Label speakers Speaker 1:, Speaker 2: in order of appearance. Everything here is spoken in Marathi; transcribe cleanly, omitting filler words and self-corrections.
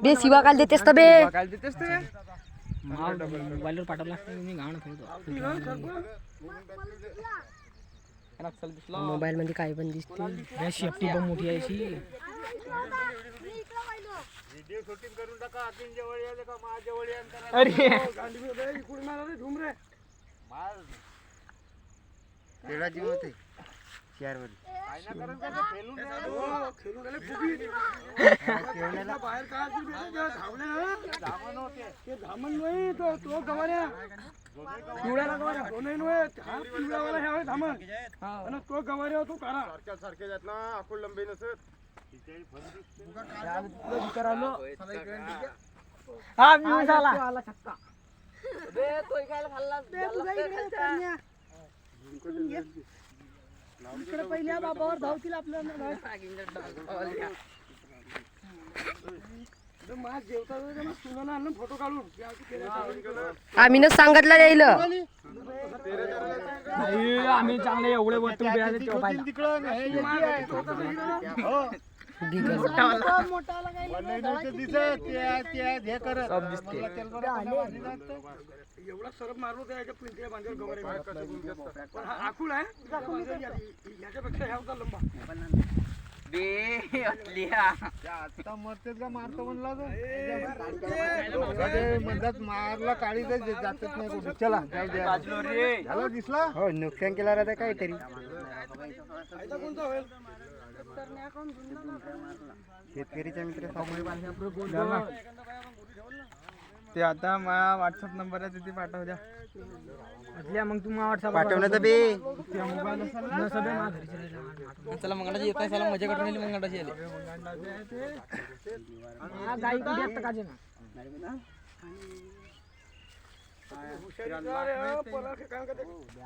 Speaker 1: बे शिवा काल देतेस तर बे
Speaker 2: मोबाईलवर पाठवला मी घाण
Speaker 1: मोबाईल मध्ये काही पण दिसते.
Speaker 2: शेफ्टी पण मोठी आहे अशी. पहिल्या बाबावर धावतील आपल्याला. फोटो काढून
Speaker 1: आम्ही न सांगितलं जाईल.
Speaker 2: आम्ही चांगले एवढे वरती उभे आहे एवढा सरप मारलो त्याच्या पिंट्या बांधेल गवारे आखूड आहे याच्यापेक्षा ह्या होता लंबा
Speaker 3: आता मरतेच का मारतो म्हणला म्हणतात मारला काळी जातच नाही कुठे. चला झालं दिसला हो नुकसान केला राहता काहीतरी. शेतकरीचा मित्र
Speaker 2: ते आता माझा व्हॉट्सअप नंबर आहे तिथे पाठव द्या. मग तुम्हाला व्हॉट्सअप
Speaker 3: पाठवलं तर बे
Speaker 2: चला मंगळाची येत आहे मजा करून मंगळाची आले गाई कुठे काजे ना